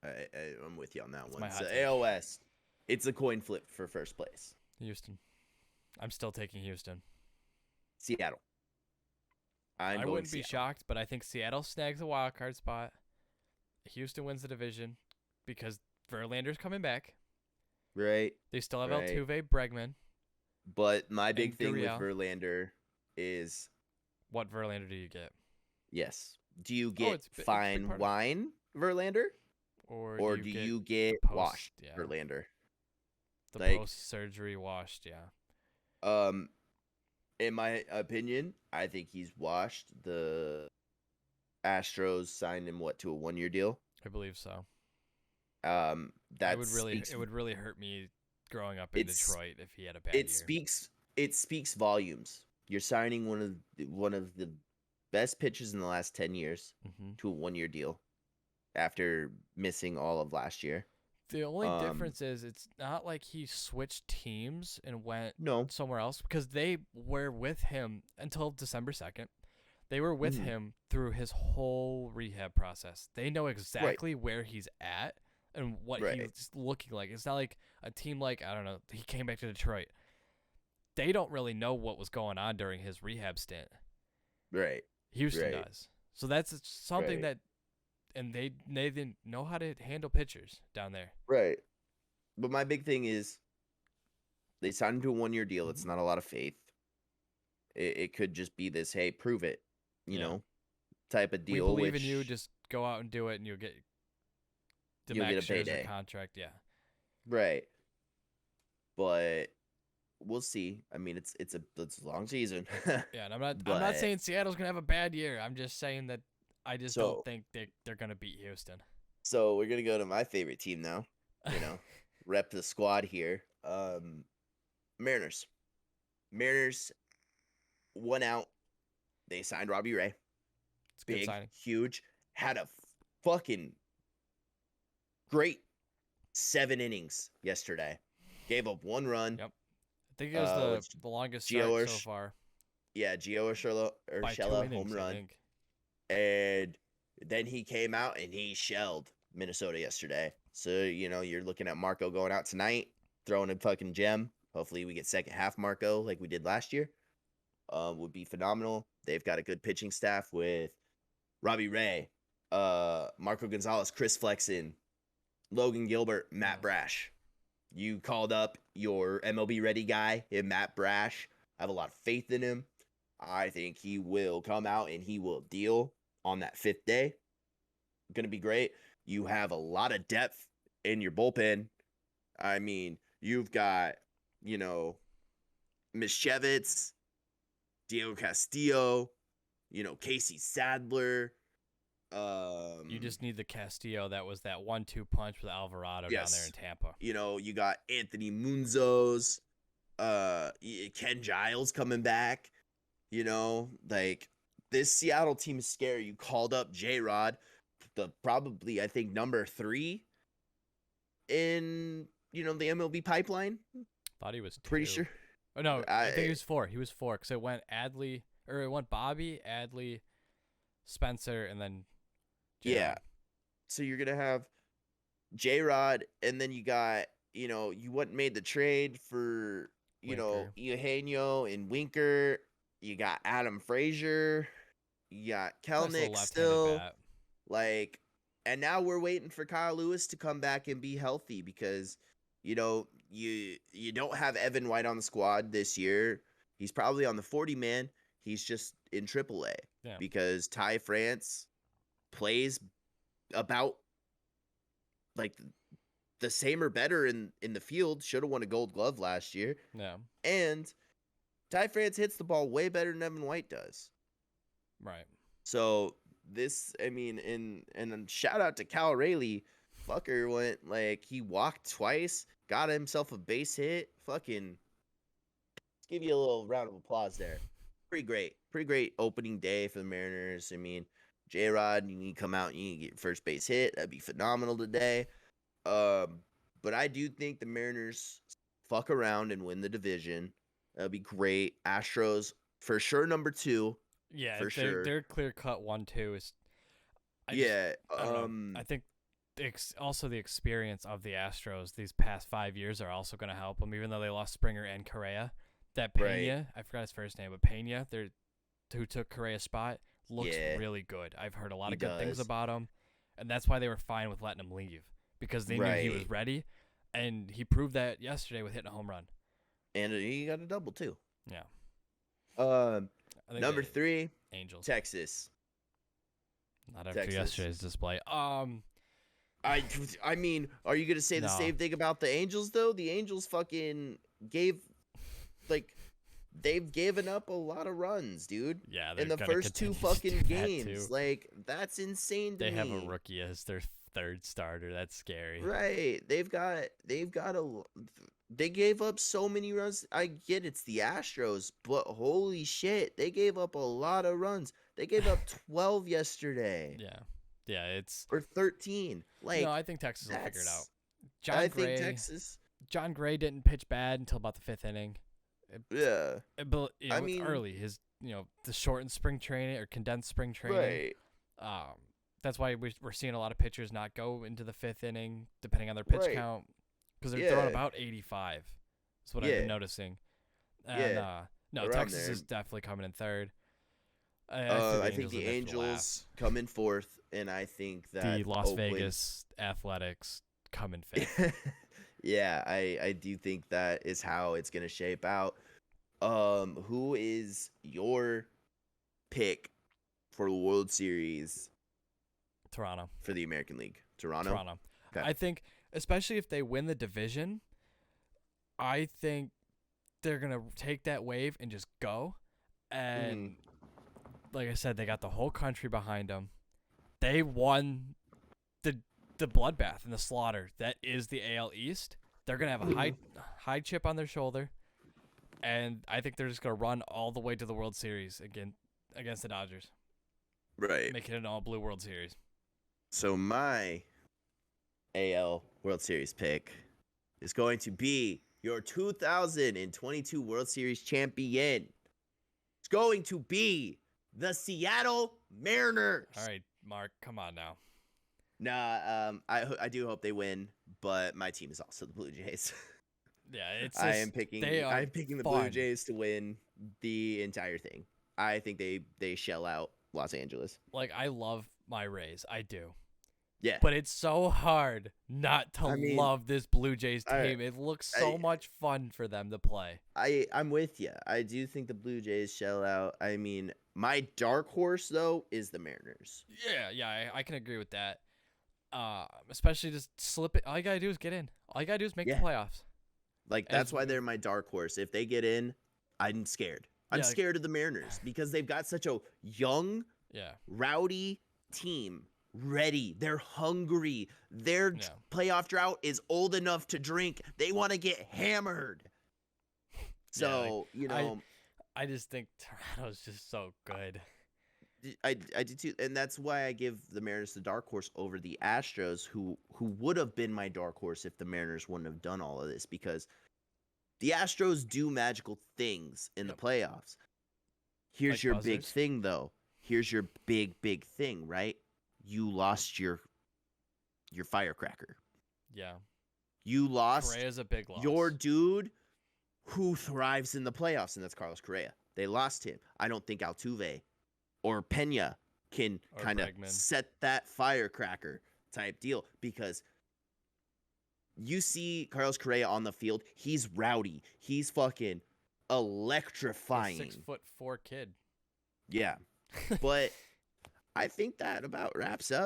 I'm with you on that That's one. my So hot take. AL West, it's a coin flip for first place. Houston. I'm still taking Houston. Seattle. I'm I going wouldn't be Seattle. shocked, but I think Seattle snags a wild card spot. Houston wins the division because Verlander's coming back. Right, They still have right. Altuve, Bregman, But my big and thing with Gurriel. Verlander is What Verlander do you get? yes. Do you Oh, get it's a big fine part of it. wine Verlander Or do or you do get you the get post? washed Yeah, Verlander? the Like, post surgery washed. Yeah, um, in my opinion, I think he's washed. The Astros signed him to a 1 year deal. I believe so. Um, I that would really, speaks it would really hurt me growing up in it's Detroit if he had a bad it year. speaks it speaks volumes. You're signing one of the best pitchers in the last 10 years Hmm. to a 1 year deal after missing all of last year. The only Um, difference is it's not like he switched teams and went no. somewhere else because they were with him until December 2nd. They were with Mhm. him through his whole rehab process. They know Right, exactly where he's at and what right, he's looking like. It's not like a team like, I don't know, he came back to Detroit. They don't really know what was going on during his rehab stint. right, Houston right, does. So that's something right, that, and they didn't know how to handle pitchers down there. right. But my big thing is they signed him to a 1 year deal. It's Hmm. not a lot of faith. It could just be this, hey, prove it, you Yeah. know, type of We deal, believe in you. which Just go out and do it, and you'll get the you'll get max a Scherzer payday. contract. Yeah. Right. But we'll see. I mean, it's a long season. Yeah, and I'm not But saying Seattle's gonna have a bad year. I'm just saying that I just don't so think they're gonna beat Houston. so we're gonna go to my favorite team now. You know, rep the squad here. Mariners. Mariners won out. They signed Robbie Ray. It's a good Big, signing. huge. Had a fucking great 7 innings yesterday. Gave up 1 run. Yep. I think it was the Which the longest Gio start or so far Gio by two Urshela home innings. I run, think. and then he came out and he shelled Minnesota yesterday. So you're looking at Marco going out tonight, throwing a fucking gem. Hopefully we get second half Marco like we did last year. Would be phenomenal. They've got a good pitching staff with Robbie Ray, Marco Gonzalez, Chris Flexen, Logan Gilbert, Matt Mm. Brash. You called up your MLB ready guy in Matt Brash. I have a lot of faith in him. I think he will come out and he will deal on that fifth day. Going to be great. You have a lot of depth in your bullpen. I mean, you've got, you know, Mishevitz, Diego Castillo, Casey Sadler. You Um, just need the Castillo that was that 1-2 punch with Alvarado down there in yes. Tampa. You got Anthony Munzos, Ken Giles coming back. Like this Seattle team is scary. You called up J Rod, the probably I think number 3 in the MLB pipeline. Thought he was Pretty 2. sure. Oh no, I think I he was 4. He was 4 because it went Adley or it went Bobby, Adley, Spencer, and then yeah. J-Rod. So you're gonna have J Rod, and then you got you went and made the trade for Winker. Eugenio and Winker. You got Adam Frazier. You got Nice little Kelnick left-handed still. bat. Like, and now we're waiting for Kyle Lewis to come back and be healthy because, you don't have Evan White on the squad this year. He's probably on the 40 man. He's just in AAA Yeah. because Ty France plays about like the same or better in the field. Should have won a Gold Glove last year, Yeah. and Ty France hits the ball way better than Evan White does. Right. So this, I mean, and then shout out to Cal Rayleigh. Fucker went he walked twice, got himself a base hit. Fucking give you a little round of applause there. Pretty great opening day for the Mariners. I mean, J Rod, you need to come out and you need to get your first base hit. That'd be phenomenal today. But I do think the Mariners fuck around and win the division. That'd be great. Astros for sure number 2 Yeah, for they're sure. they're clear cut 1-2 is I just Yeah. I don't know. I think also the experience of the Astros these past 5 years are also going to help them, even though they lost Springer and Correa. That Pena, I forgot his first name, but Pena, who took Correa's spot, looks really good. I've heard a lot of good things about him, and that's why they were fine with letting him leave, because they knew he was ready, and he proved that yesterday with hitting a home run. And he got a double too. Yeah. Number 3, Angels. Texas. Not after yesterday's display. I mean, are you gonna say the same thing about the Angels though? The Angels fucking they've given up a lot of runs, dude. Yeah, in the first 2 fucking games. Like, that's insane to me. They have a rookie as their third starter. That's scary. Right. They gave up so many runs. I get it's the Astros, but holy shit, they gave up a lot of runs. They gave up 12 yesterday. Yeah, it's or 13. Like, no, I think Texas will figure it out. think Texas. John Gray didn't pitch bad until about the 5th inning. But I mean, early his the shortened spring training or condensed spring training. Right. That's why we're seeing a lot of pitchers not go into the 5th inning depending on their pitch count, because they're throwing about 85. That's what I've been noticing. And no, Texas is definitely coming in third. I think the Angels come in 4th, and I think that the Las Vegas Athletics come in 5th. Yeah, I do think that is how it's gonna shape out. Who is your pick for the World Series? Toronto. For the American League. Toronto. Okay. I think, especially if they win the division, I think they're gonna take that wave and just go. And like I said, they got the whole country behind them. They won the bloodbath and the slaughter that is the AL East. They're gonna have a high chip on their shoulder, and I think they're just gonna run all the way to the World Series again against the Dodgers. Right, make it an all blue World Series. So my AL World Series pick is going to be your 2022 World Series champion. It's going to be the Seattle Mariners. All right, Mark, come on now. Nah, I do hope they win, but my team is also the Blue Jays. Yeah, I'm picking the Blue Jays to win the entire thing. I think they shell out Los Angeles. Like, I love my Rays, I do. Yeah, but it's so hard not to love this Blue Jays team. It looks so much fun for them to play. I'm with you. I do think the Blue Jays shell out. I mean, my dark horse though is the Mariners. Yeah, I can agree with that. Especially just slip it. All you gotta do is get in. All you gotta do is make the playoffs. Like, that's why they're my dark horse. If they get in, I'm scared. I'm scared of the Mariners because they've got such a young, rowdy team. Ready. They're hungry. Their playoff drought is old enough to drink. They want to get hammered. So, I just think Toronto's just so good. I do too, and that's why I give the Mariners the dark horse over the Astros, who would have been my dark horse if the Mariners wouldn't have done all of this, because the Astros do magical things in the playoffs. Here's your big thing, though. Here's your big thing, right? You lost your firecracker. Yeah. You lost Correa's a big loss. Your dude who thrives in the playoffs, and that's Carlos Correa. They lost him. I don't think Altuve or Pena can kind of set that firecracker type deal, because you see Carlos Correa on the field. He's rowdy. He's fucking electrifying. 6'4" kid. Yeah. But I think that about wraps up